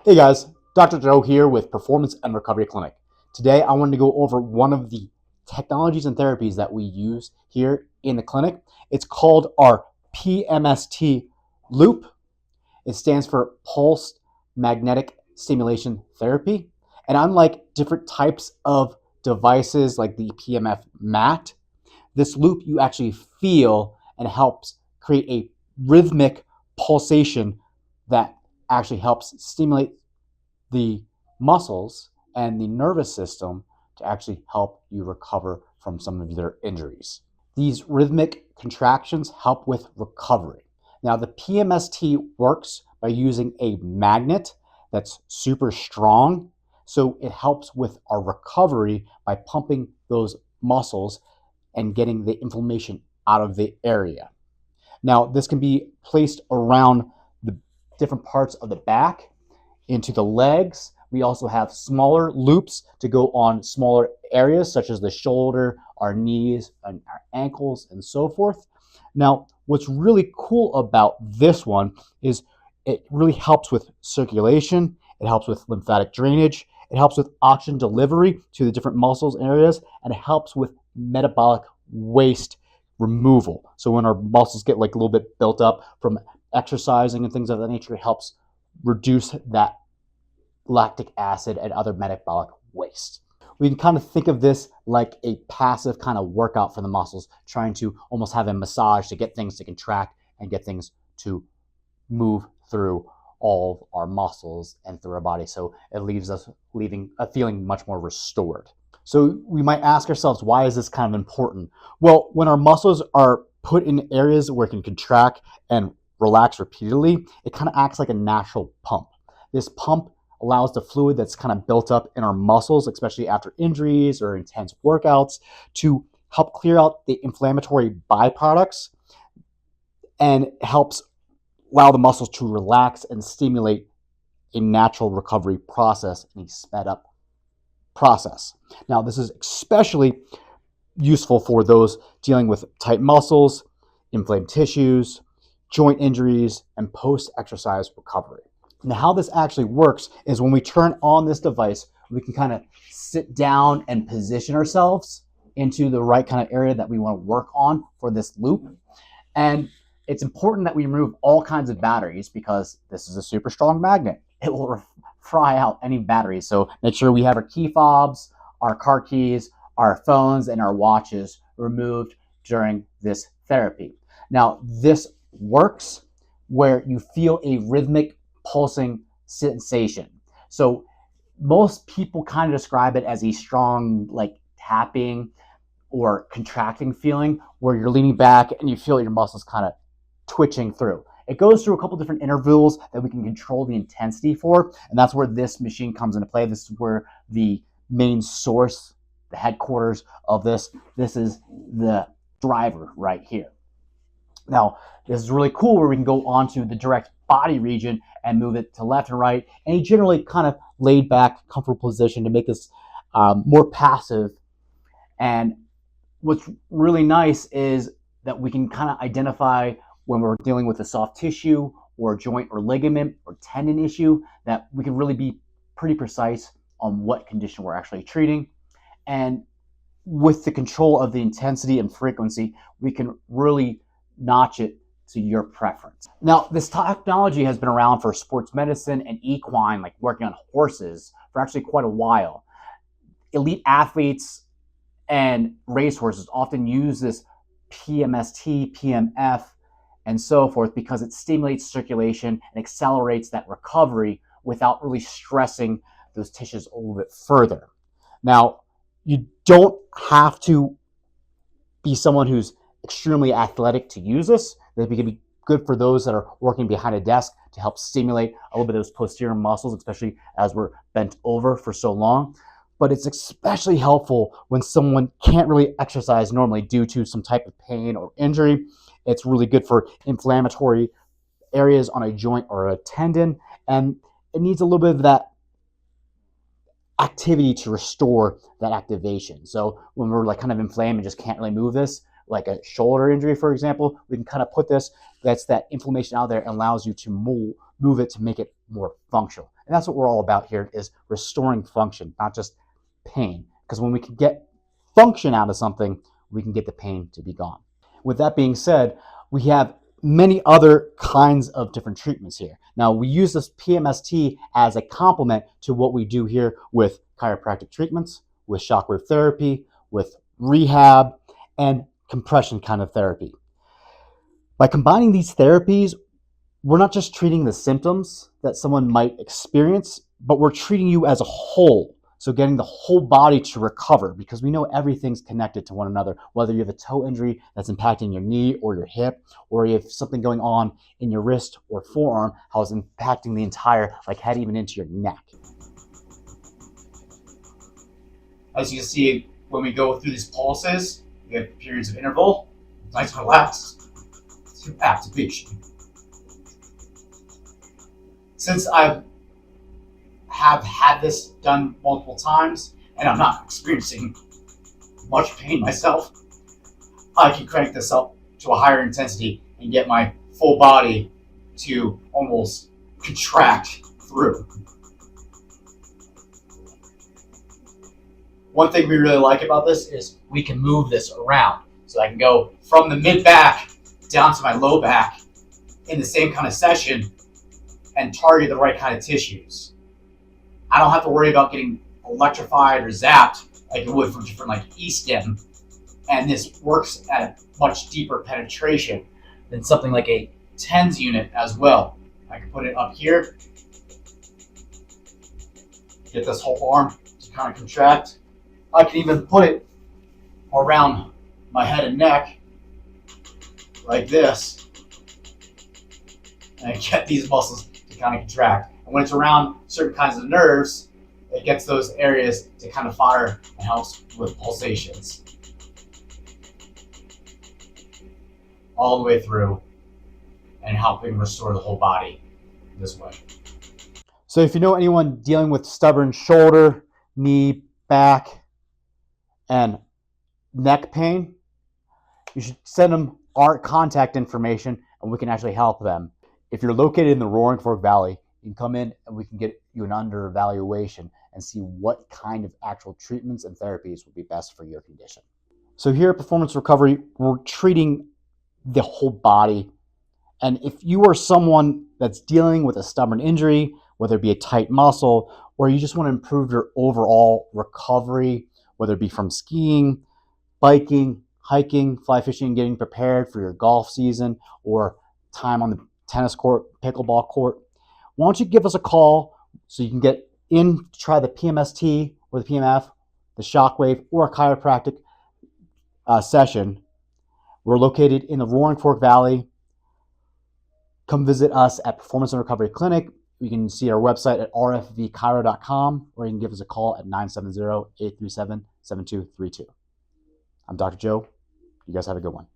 Hey guys, Dr. Joe here with Performance and Recovery Clinic. Today I wanted to go over one of the technologies and therapies that we use here in the clinic. It's called our PMST loop. It stands for Pulse Magnetic Stimulation Therapy. And unlike different types of devices like the PMF mat, this loop you actually feel and helps create a rhythmic pulsation that actually helps stimulate the muscles and the nervous system to actually help you recover from some of your injuries. These rhythmic contractions help with recovery. Now, the PMST works by using a magnet that's super strong, so it helps with our recovery by pumping those muscles and getting the inflammation out of the area. Now, this can be placed around the different parts of the back, into the legs. We also have smaller loops to go on smaller areas such as the shoulder, our knees, and our ankles, and so forth. Now, what's really cool about this one is it really helps with circulation, it helps with lymphatic drainage, it helps with oxygen delivery to the different muscles areas, and it helps with metabolic waste removal. So when our muscles get like a little bit built up from exercising and things of that nature, it helps reduce that lactic acid and other metabolic waste. We can kind of think of this like a passive kind of workout for the muscles, trying to almost have a massage to get things to contract and get things to move through all of our muscles and through our body. So it leaves us feeling much more restored. So we might ask ourselves, why is this kind of important? Well, when our muscles are put in areas where it can contract and relax repeatedly, it kind of acts like a natural pump. This pump allows the fluid that's kind of built up in our muscles, especially after injuries or intense workouts, to help clear out the inflammatory byproducts and helps allow the muscles to relax and stimulate a natural recovery process in a sped up process. Now, this is especially useful for those dealing with tight muscles, inflamed tissues, joint injuries, and post-exercise recovery. Now, how this actually works is when we turn on this device, we can kind of sit down and position ourselves into the right kind of area that we want to work on for this loop. And it's important that we remove all kinds of batteries because this is a super strong magnet. It will fry out any batteries. So make sure we have our key fobs, our car keys, our phones, and our watches removed during this therapy. Now, this works where you feel a rhythmic pulsing sensation. So most people kind of describe it as a strong like tapping or contracting feeling where you're leaning back and you feel your muscles kind of twitching through. It goes through a couple different intervals that we can control the intensity for, and that's where this machine comes into play. This is where the main source, the headquarters of this is the driver right here. Now, this is really cool where we can go onto the direct body region and move it to left and right, and a generally kind of laid back, comfortable position to make this more passive. And what's really nice is that we can kind of identify when we're dealing with a soft tissue or joint or ligament or tendon issue, that we can really be pretty precise on what condition we're actually treating. And with the control of the intensity and frequency, we can really notch it to your preference. Now, this technology has been around for sports medicine and equine, like working on horses, for actually quite a while. Elite athletes and racehorses often use this PMST, PMF, and so forth because it stimulates circulation and accelerates that recovery without really stressing those tissues a little bit further. Now, you don't have to be someone who's extremely athletic to use this. That can be good for those that are working behind a desk to help stimulate a little bit of those posterior muscles, especially as we're bent over for so long. But it's especially helpful when someone can't really exercise normally due to some type of pain or injury. It's really good for inflammatory areas on a joint or a tendon, and it needs a little bit of that activity to restore that activation. So when we're like kind of inflamed and just can't really move this, like a shoulder injury, for example, we can kind of put this, that's that inflammation out there and allows you to move it to make it more functional. And that's what we're all about here, is restoring function, not just pain. Because when we can get function out of something, we can get the pain to be gone. With that being said, we have many other kinds of different treatments here. Now, we use this PMST as a complement to what we do here with chiropractic treatments, with shockwave therapy, with rehab, and compression kind of therapy. By combining these therapies, we're not just treating the symptoms that someone might experience, but we're treating you as a whole. So getting the whole body to recover, because we know everything's connected to one another, whether you have a toe injury that's impacting your knee or your hip, or you have something going on in your wrist or forearm, how it's impacting the entire head, even into your neck. As you can see, when we go through these pulses, we have periods of interval. It's nice and relaxed. To activation. Since I have had this done multiple times and I'm not experiencing much pain myself, I can crank this up to a higher intensity and get my full body to almost contract through. One thing we really like about this is we can move this around. So I can go from the mid-back down to my low back in the same kind of session and target the right kind of tissues. I don't have to worry about getting electrified or zapped like it would from different E-stim, and this works at a much deeper penetration than something like a TENS unit as well. I can put it up here, get this whole arm to kind of contract. I can even put it around my head and neck like this, and I get these muscles to kind of contract. And when it's around certain kinds of nerves, it gets those areas to kind of fire and helps with pulsations all the way through and helping restore the whole body this way. So if you know anyone dealing with stubborn shoulder, knee, back, and neck pain, you should send them our contact information and we can actually help them. If you're located in the Roaring Fork Valley, you can come in and we can get you an under evaluation and see what kind of actual treatments and therapies would be best for your condition. So here at Performance Recovery, we're treating the whole body. And if you are someone that's dealing with a stubborn injury, whether it be a tight muscle, or you just want to improve your overall recovery, whether it be from skiing, biking, hiking, fly fishing, getting prepared for your golf season, or time on the tennis court, pickleball court, why don't you give us a call so you can get in to try the PMST or the PMF, the shockwave, or a chiropractic session. We're located in the Roaring Fork Valley. Come visit us at Performance and Recovery Clinic. You can see our website at rfvchiro.com, or you can give us a call at 970-837-7232. I'm Dr. Joe. You guys have a good one.